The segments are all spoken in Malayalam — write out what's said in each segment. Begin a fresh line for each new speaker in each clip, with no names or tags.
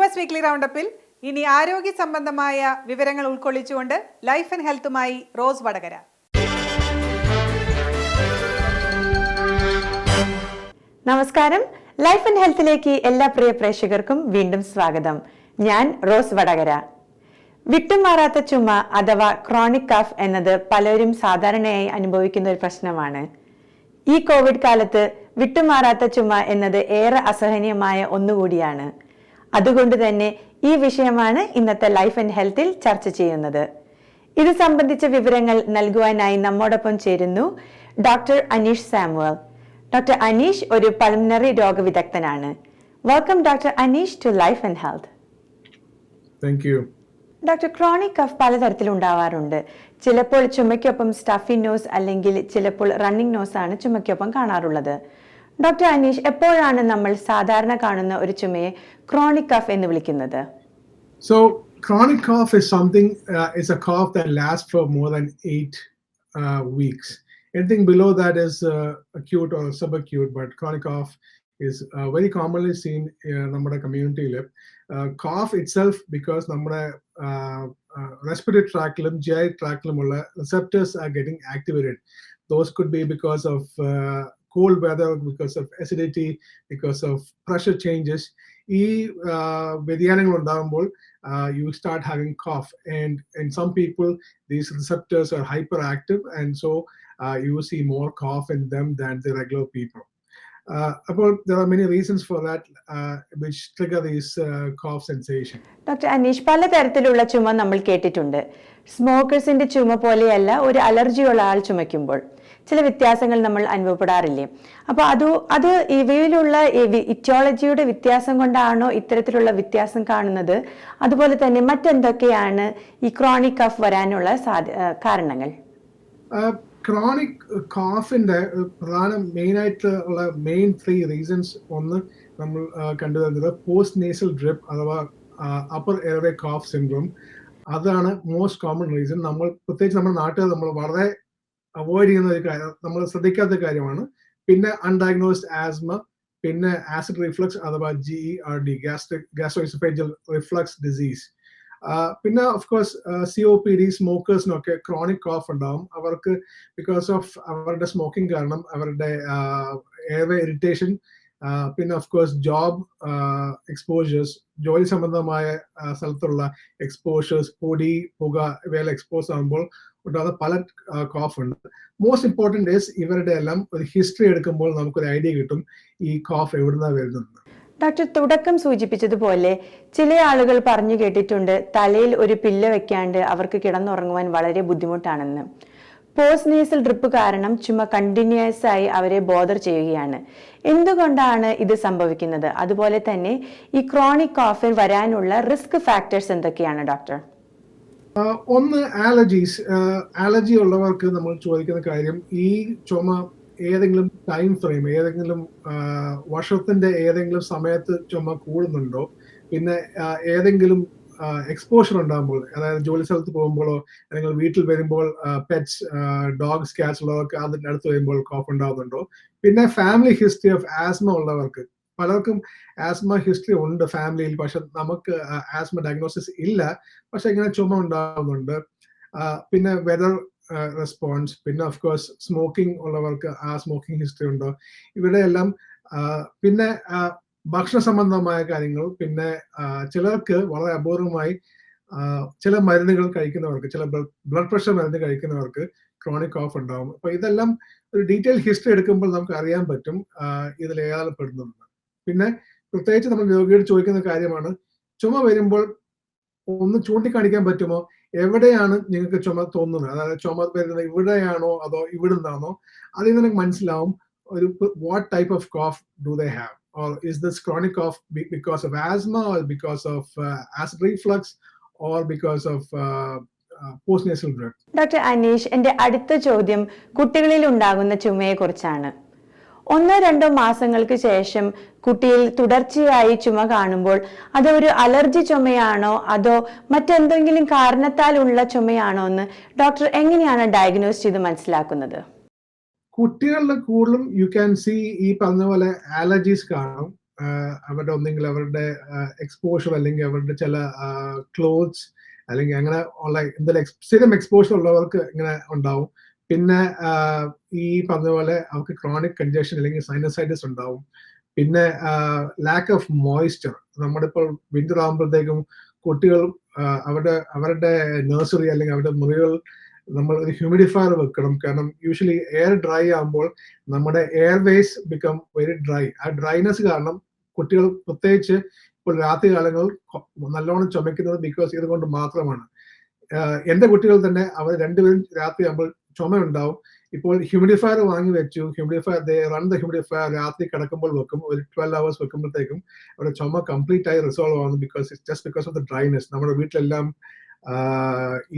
US വീക്ക്ലി റൗണ്ടപ്പിൽ ഇനി ആരോഗ്യ സംബന്ധമായ വിവരങ്ങൾ ഉൾക്കൊള്ളിച്ചുകൊണ്ട് ലൈഫ് ആൻഡ് ഹെൽത്തുമായി റോസ് വടകര.
നമസ്കാരം. ലൈഫ് ആൻഡ് ഹെൽത്തിലേക്ക് എല്ലാ പ്രിയ പ്രേക്ഷകർക്കും വീണ്ടും സ്വാഗതം. ഞാൻ റോസ് വടകര. വിട്ടുമാറാത്ത ചുമ അഥവാ ക്രോണിക് കഫ് എന്നത് പലരും സാധാരണയായി അനുഭവിക്കുന്ന ഒരു പ്രശ്നമാണ്. ഈ കോവിഡ് കാലത്ത് വിട്ടുമാറാത്ത ചുമ എന്നത് ഏറെ അസഹനീയമായ ഒന്നുകൂടിയാണ്. അതുകൊണ്ട് തന്നെ ഈ വിഷയമാണ് ഇന്നത്തെ ലൈഫ് ആൻഡ് ഹെൽത്തിൽ ചർച്ച ചെയ്യുന്നത്. ഇത് സംബന്ധിച്ച വിവരങ്ങൾ നൽകുവാനായി നമ്മോടൊപ്പം ചേരുന്നു doctor Aneesh Samuel. Doctor Aneesh ഒരു പൾമണറി രോഗവിദഗ്ധനാണ്. Welcome doctor Aneesh to life and health.
Thank you.
Doctor, chronic cough പലതരത്തിലുണ്ടാവാറുണ്ട്. ചിലപ്പോൾ ചുമയ്ക്കൊപ്പം സ്റ്റഫി നോസ് അല്ലെങ്കിൽ ചിലപ്പോൾ റണ്ണിംഗ് നോസ് ആണ് ചുമയ്ക്കൊപ്പം കാണാറുള്ളത്. ഡോക്ടർ അനീഷ്, എപ്പോഴാണ് നമ്മൾ സാധാരണ കാണുന്ന ഒരു ചുമയെ ക്രോണിക് കഫ് എന്ന് വിളിക്കുന്നത്?
So chronic cough is something is a cough that lasts for more than 8 weeks. Anything below that is acute or subacute, but chronic cough is very commonly seen in നമ്മുടെ community. Cough itself, because നമ്മുടെ respiratory tractലും GI tractലും ഉള്ള receptors are getting activated. Those could be because of cold weather, because of acidity, because of pressure changes. ഈ വ്യതിയാനങ്ങൾ ഉണ്ടാകുമ്പോൾ you start having cough, and in some people these receptors are hyperactive, and so you see more cough in them than the regular people. There are many reasons for that which trigger these cough sensation.
Doctor Aneesh, പലതരത്തിലുള്ള ചുമ നമ്മൾ കേട്ടിട്ടുണ്ട്. സ്മോക്കേഴ്സിന്റെ ചുമ പോലെയല്ല ഒരു അലർജിയുള്ള ആൾ ചുമയ്ക്കുമ്പോൾ ചില വ്യത്യാസങ്ങൾ നമ്മൾ അനുഭവപ്പെടാറില്ലേ? അപ്പോൾ അത് ഇവയിലുള്ള ഇറ്റിയോളജിയുടെ വ്യത്യാസം കൊണ്ടാണോ ഇത്തരത്തിലുള്ള വ്യത്യാസം കാണുന്നത്? അതുപോലെ തന്നെ മറ്റെന്തൊക്കെയാണ് ഈ ക്രോണിക് കഫ് വരാനുള്ള കാരണങ്ങൾ?
ക്രോണിക് കോഫിന്റെ പ്രധാന മെയിനായിട്ടുള്ള മെയിൻ 3 റീസൺസ്. ഒന്ന്, നമ്മൾ കണ്ടുവരുന്നത് പോസ്റ്റ് നേസൽ ഡ്രിപ്പ് അഥവാ അപ്പർ എയർവേ കോഫ് സിൻഡ്രോം. അതാണ് മോസ്റ്റ് കോമൺ റീസൺ. നമ്മൾ പ്രത്യേകിച്ച് നമ്മുടെ നാട്ടിൽ നമ്മൾ വളരെ അവോയ്ഡ് ചെയ്യുന്ന ഒരു കാര്യം, നമ്മൾ ശ്രദ്ധിക്കാത്ത കാര്യമാണ്. പിന്നെ അൺഡയഗ്നോസ്ഡ് ആസ്മ, പിന്നെ ആസിഡ് റിഫ്ലക്സ് അഥവാ GERD, ഗ്യാസ്ട്രോഇസോഫേജിയൽ റിഫ്ലക്സ് ഡിസീസ്. പിന്നെ ഓഫ് കോഴ്സ് COPD സ്മോക്കേഴ്സിനൊക്കെ ക്രോണിക് കോഫ് ഉണ്ടാവും. അവർക്ക് ബിക്കോസ് ഓഫ് അവരുടെ സ്മോക്കിംഗ് കാരണം അവരുടെ എയർവേ ഇറിറ്റേഷൻ, പിന്നെ ഓഫ് കോഴ്സ് ജോബ് എക്സ്പോഷേഴ്സ്, ജോലി സംബന്ധമായ സ്ഥലത്തുള്ള എക്സ്പോഷേഴ്സ്, പൊടി, പുക ഇവയെല്ലാം എക്സ്പോസ് ആകുമ്പോൾ ഉണ്ടാകുന്ന പല കോഫ് ഉണ്ട്. മോസ്റ്റ് ഇമ്പോർട്ടൻറ്റ് ഈസ് ഇവരുടെ എല്ലാം ഒരു ഹിസ്റ്ററി എടുക്കുമ്പോൾ നമുക്കൊരു ഐഡിയ കിട്ടും ഈ കോഫ് എവിടുന്നാണ് വരുന്നത്.
ഡോക്ടർ, തുടക്കം സൂചിപ്പിച്ചതുപോലെ ചില ആളുകൾ പറഞ്ഞു കേട്ടിട്ടുണ്ട് തലയിൽ ഒരു പില്ല വെക്കാണ്ട് അവർക്ക് കിടന്നുറങ്ങുവാൻ വളരെ ബുദ്ധിമുട്ടാണെന്ന്. പോസ്റ്റ് നേസൽ ഡ്രിപ്പ് കാരണം ചുമ കണ്ടിന്യൂസ് ആയി അവരെ ബോദർ ചെയ്യുകയാണ്. എന്തുകൊണ്ടാണ് ഇത് സംഭവിക്കുന്നത്? അതുപോലെ തന്നെ ഈ ക്രോണിക് കോഫിൽ വരാനുള്ള റിസ്ക് ഫാക്ടേഴ്സ് എന്തൊക്കെയാണ് ഡോക്ടർ?
ഒന്ന്, അലർജീസ്. അലർജി ഉള്ളവർക്ക് നമ്മൾ ചോദിക്കുന്ന കാര്യം, ഈ ചുമ ഏതെങ്കിലും ടൈം ഫ്രെയിം, ഏതെങ്കിലും വർഷത്തിന്റെ ഏതെങ്കിലും സമയത്ത് ചുമ കൂടുന്നുണ്ടോ, പിന്നെ ഏതെങ്കിലും എക്സ്പോഷർ ഉണ്ടാകുമ്പോൾ, അതായത് ജോലി സ്ഥലത്ത് പോകുമ്പോഴോ അല്ലെങ്കിൽ വീട്ടിൽ വരുമ്പോൾ പെറ്റ്സ്, ഡോഗ്സ്, ക്യാറ്റ്സ് ഉള്ളവർക്ക് അതിൻ്റെ അടുത്ത് വരുമ്പോൾ കോഫ് ഉണ്ടാകുന്നുണ്ടോ, പിന്നെ ഫാമിലി ഹിസ്റ്ററി ഓഫ് ആസ്മ ഉള്ളവർക്ക്. പലർക്കും ആസ്മ ഹിസ്റ്ററി ഉണ്ട് ഫാമിലിയിൽ, പക്ഷെ നമുക്ക് ആസ്മ ഡയഗ്നോസിസ് ഇല്ല, പക്ഷെ ഇങ്ങനെ ചുമ ഉണ്ടാകുന്നുണ്ട്. പിന്നെ വെതർ റെസ്പോൺസ്, പിന്നെ ഓഫ് കോഴ്സ് സ്മോക്കിംഗ് ഉള്ളവർക്ക് ആ സ്മോക്കിംഗ് ഹിസ്റ്ററി ഉണ്ടോ, ഇവിടെ എല്ലാം. പിന്നെ ഭക്ഷണ സംബന്ധമായ കാര്യങ്ങൾ, പിന്നെ ചിലർക്ക് വളരെ അപൂർവമായി ചില മരുന്നുകൾ കഴിക്കുന്നവർക്ക്, ചില ബ്ലഡ് പ്രഷർ മരുന്ന് കഴിക്കുന്നവർക്ക് ക്രോണിക് കോഫ് ഉണ്ടാവും. അപ്പൊ ഇതെല്ലാം ഒരു ഡീറ്റെയിൽ ഹിസ്റ്ററി എടുക്കുമ്പോൾ നമുക്ക് അറിയാൻ പറ്റും ഇതിൽ ഏതാണ് പെടുന്നത്. പിന്നെ പ്രത്യേകിച്ച് നമ്മൾ രോഗിയോട് ചോദിക്കുന്ന കാര്യമാണ്, ചുമ വരുമ്പോൾ ഒന്ന് ചൂണ്ടിക്കാണിക്കാൻ പറ്റുമോ, എവിടെയാണ് നിങ്ങൾക്ക് ചുമ തോന്നുന്നത്, അതായത് ചുമ വരുന്നത് ഇവിടെയാണോ അതോ ഇവിടുന്നാണോ? അതിൽ നിന്ന് നമുക്ക് മനസ്സിലാവും ഒരു what type of cough do they have, or is this chronic cough because of asthma, or because of acid reflux, or because of postnasal drip?
Doctor Aneesh, എൻ്റെ അടുത്ത ചോദ്യം കുട്ടികളിൽ ഉണ്ടാകുന്ന ചുമയെ കുറിച്ചാണ്. 1-2 മാസങ്ങൾക്ക് ശേഷം കുട്ടിയിൽ തുടർച്ചയായി ചുമ കാണുമ്പോൾ അത് ഒരു അലർജി ചുമയാണോ അതോ മറ്റെന്തെങ്കിലും കാരണത്താലുള്ള ചുമയാണോ എന്ന് ഡോക്ടർ എങ്ങനെയാണ് ഡയഗ്നോസ് ചെയ്ത് മനസ്സിലാക്കുന്നത്?
കുട്ടികളിൽ കൂടുതലും യു ക്യാൻ സീ ഈ പറഞ്ഞ പോലെ അലർജീസ് കാണും. അവരുടെ ഒന്നെങ്കിൽ അവരുടെ എക്സ്പോഷർ അല്ലെങ്കിൽ അവരുടെ ചില ക്ലോത്ത്സ് അല്ലെങ്കിൽ അങ്ങനെ ഉള്ള എന്തെങ്കിലും സ്ഥിരം എക്സ്പോഷർ ഉള്ളവർക്ക് ഇങ്ങനെ ഉണ്ടാവും. പിന്നെ ഈ പറഞ്ഞ പോലെ അവർക്ക് ക്രോണിക് കൺജഷൻ അല്ലെങ്കിൽ സൈനസൈറ്റിസ് ഉണ്ടാവും. പിന്നെ ലാക്ക് ഓഫ് മോയ്സ്ചർ. നമ്മളിപ്പോൾ വിന്റർ ആകുമ്പോഴത്തേക്കും കുട്ടികൾ അവരുടെ നഴ്സറി അല്ലെങ്കിൽ അവരുടെ മുറികൾ നമ്മൾ ഒരു ഹ്യൂമിഡിഫയർ വെക്കണം. കാരണം യൂഷ്വലി എയർ ഡ്രൈ ആകുമ്പോൾ നമ്മുടെ എയർവേസ് ബിക്കം വെരി ഡ്രൈ. ആ ഡ്രൈനെസ് കാരണം കുട്ടികൾ പ്രത്യേകിച്ച് ഇപ്പോൾ രാത്രി കാലങ്ങളിൽ നല്ലോണം ചുമക്കുന്നത് ബിക്കോസ് ഇതുകൊണ്ട് മാത്രമാണ്. എന്റെ കുട്ടികൾ തന്നെ അവർ രണ്ടുപേരും രാത്രി ആകുമ്പോൾ ചുമ ഉണ്ടാവും. ഇപ്പോൾ ഹ്യൂമിഡിഫയർ വാങ്ങി വെച്ചു. ഹ്യൂമിഡിഫയർ രാത്രി കിടക്കുമ്പോൾ വെക്കും. ഒരു 12 hours വെക്കുമ്പോഴത്തേക്കും അവരുടെ ചുമ കംപ്ലീറ്റ് ആയി റിസോൾവ് ആവുന്നു. Because it's just because of the dryness. നമ്മുടെ വീട്ടിലെല്ലാം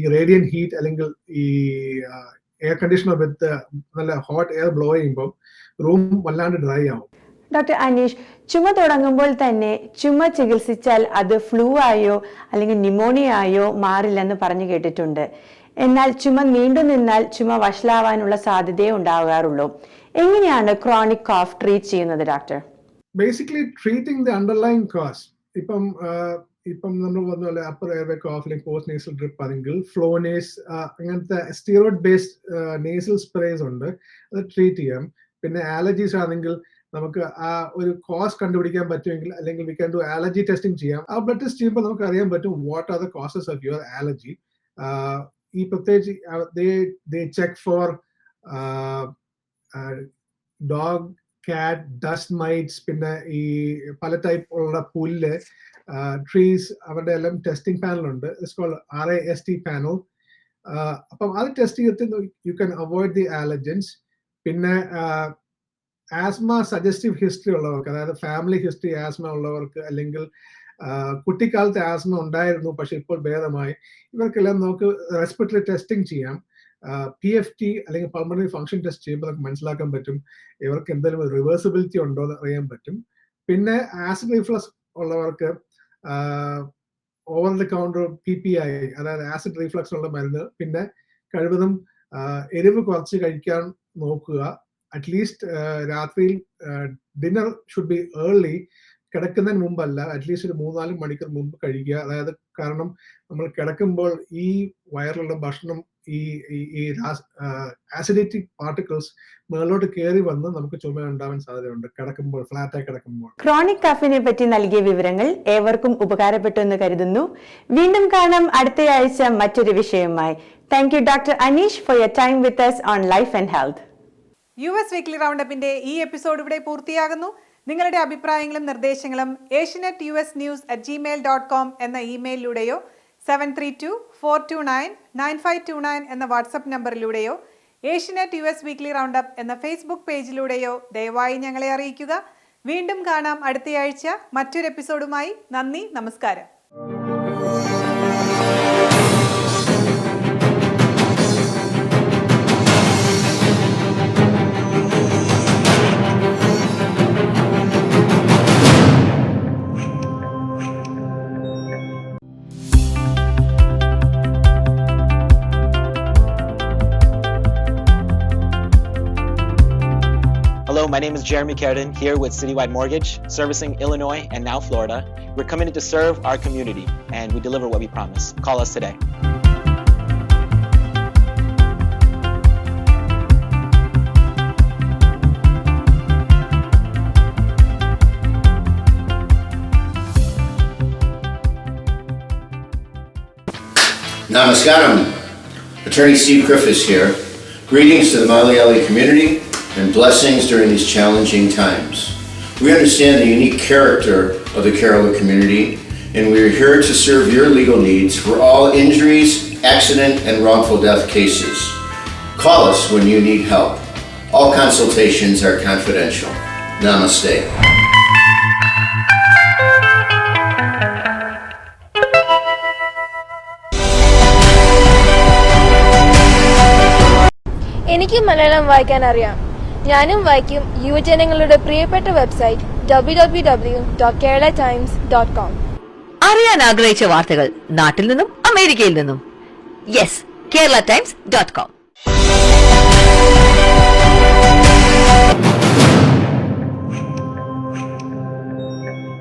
ഈ റേഡിയൻ ഹീറ്റ് അല്ലെങ്കിൽ ഈ എയർ കണ്ടീഷണർ വിത്ത് നല്ല ഹോട്ട് എയർ ബ്ലോ ചെയ്യുമ്പോൾ റൂം വല്ലാണ്ട് ഡ്രൈ ആവും.
ഡോക്ടർ അനീഷ്, ചുമ തുടങ്ങുമ്പോൾ തന്നെ ചുമ ചികിത്സിച്ചാൽ അത് ഫ്ലൂ ആയോ അല്ലെങ്കിൽ ന്യൂമോണിയ ആയോ മാറില്ലെന്ന് പറഞ്ഞു കേട്ടിട്ടുണ്ട്. എന്നാൽ ചുമ നീണ്ടു നിന്നാൽ ചുമ വഷളാവാനുള്ള സാധ്യതയെ ഉണ്ടാകാറുള്ളൂ. എങ്ങനെയാണ് ക്രോണിക് കോഫ് ട്രീറ്റ് ചെയ്യുന്നത് doctor?
Basically treating the underlying cause. ഇപ്പം നമ്മൾ പറഞ്ഞ പോലെ അപ്പർ എയർവേ കോഫ് അല്ലെങ്കിൽ പോസ്റ്റ് നേസൽ ഡ്രിപ്പ് ആണെങ്കിൽ ഫ്ലോനേസ് അങ്ങനത്തെ സ്റ്റിറോയിഡ് ബേസ്ഡ് നേസൽ സ്പ്രേസ് ഉണ്ട്, അത് ട്രീറ്റ് ചെയ്യാം. പിന്നെ അലർജീസ് ആണെങ്കിൽ നമുക്ക് ആ ഒരു കോസ് കണ്ടുപിടിക്കാൻ പറ്റുമെങ്കിൽ അല്ലെങ്കിൽ we can do allergy testing ചെയ്യാം. ആ ബ്ലഡ് ടെസ്റ്റ് ചെയ്യുമ്പോൾ നമുക്ക് അറിയാൻ പറ്റും what are the causes of your allergy. ഈ പ്രത്യേകിച്ച് they check for dog, cat, dust mites, പിന്നെ ഈ പല ടൈപ്പ് ഉള്ള പുല്ല്, ട്രീസ്, അവരുടെ എല്ലാം ടെസ്റ്റിംഗ് പാനൽ ഉണ്ട്. It's called RAST panel. അപ്പം അത് ടെസ്റ്റ് ചെയ്തിട്ട് you can avoid the allergens. പിന്നെ ആസ്മ സജസ്റ്റീവ് ഹിസ്റ്ററി ഉള്ളവർക്ക്, അതായത് ഫാമിലി ഹിസ്റ്ററി ആസ്മ ഉള്ളവർക്ക് അല്ലെങ്കിൽ കുട്ടിക്കാലത്ത് ആസ്മ ഉണ്ടായിരുന്നു പക്ഷെ ഇപ്പോൾ ഭേദമായി, ഇവർക്കെല്ലാം നമുക്ക് റെസ്പിറേറ്ററി ടെസ്റ്റിംഗ് ചെയ്യാം. PFT അല്ലെങ്കിൽ പൾമണറി ഫംഗ്ഷൻ ടെസ്റ്റ് ചെയ്യുമ്പോൾ നമുക്ക് മനസ്സിലാക്കാൻ പറ്റും ഇവർക്ക് എന്തെങ്കിലും റിവേഴ്സിബിലിറ്റി ഉണ്ടോ എന്ന് അറിയാൻ പറ്റും. പിന്നെ ആസിഡ് റിഫ്ലക്സ് ഉള്ളവർക്ക് ഓവർ ദ കൗണ്ടർ PPI, അതായത് ആസിഡ് റിഫ്ലക്സ് ഉള്ള മരുന്ന്. പിന്നെ കഴിവതും എരിവ് കുറച്ച് കഴിക്കാൻ നോക്കുക. അറ്റ്ലീസ്റ്റ് രാത്രിയിൽ ഡിന്നർ ഷുഡ് ബി ഏർലി, കിടക്കുന്നതിന് മുമ്പല്ല, അറ്റ്ലീസ്റ്റ് ഒരു 3-4 മണിക്കൂർ മുമ്പ് കഴിക്കുക. അതായത് കാരണം നമ്മൾ കിടക്കുമ്പോൾ ഈ വയറിലുള്ള ഭക്ഷണം ഈ ആസിഡിറ്റി പാർട്ടിക്കിൾസ് മുകളിലോട്ട് കയറി വന്ന് നമുക്ക് ചുമ ഉണ്ടാവാൻ സാധ്യതയുണ്ട് കിടക്കുമ്പോൾ, ഫ്ലാറ്റായി കിടക്കുമ്പോൾ.
ക്രോണിക് കഫിനെ പറ്റി നൽകിയ വിവരങ്ങൾ ഏവർക്കും ഉപകാരപ്പെട്ടു എന്ന് കരുതുന്നു. വീണ്ടും കാണാം അടുത്തയാഴ്ച മറ്റൊരു വിഷയവുമായി. Thank you doctor Aneesh for your time with us on Life and Health.
US weekly റൗണ്ടപ്പിന്റെ ഈ എപ്പിസോഡ് ഇവിടെ പൂർത്തിയാകുന്നു. നിങ്ങളുടെ അഭിപ്രായങ്ങളും നിർദ്ദേശങ്ങളും asianetUSnews@gmail.com എന്ന ഇമെയിലിലൂടെയോ 732-429-9529 എന്ന വാട്സപ്പ് നമ്പറിലൂടെയോ ഏഷ്യനെറ്റ് US വീക്ക്ലി റൗണ്ടപ്പ് എന്ന ഫേസ്ബുക്ക് പേജിലൂടെയോ ദയവായി ഞങ്ങളെ അറിയിക്കുക. വീണ്ടും കാണാം അടുത്തയാഴ്ച മറ്റൊരു എപ്പിസോഡുമായി. നന്ദി, നമസ്കാരം.
Hello, my name is Jeremy Carden, here with Citywide Mortgage, servicing Illinois and now Florida. We're committed to serve our community, and we deliver what we promise. Call us today.
Namaskaram. Attorney Steve Griffiths here. Greetings to the Malayali community and blessings during these challenging times. We understand the unique character of the Kerala community, and we are here to serve your legal needs for all injuries, accident, and wrongful death cases. Call us when you need help. All consultations are confidential. Namaste.
എനിക്ക് മലയാളം വായിക്കാൻ അറിയാം. ഞാനും വായിക്കും യുവജനങ്ങളുടെ പ്രിയപ്പെട്ട വെബ്സൈറ്റ് www.keralatimes.com.
അറിയാൻ ആഗ്രഹിച്ച വാർത്തകൾ നാട്ടിൽ നിന്നും അമേരിക്കയിൽ നിന്നും. Yes, keralatimes.com.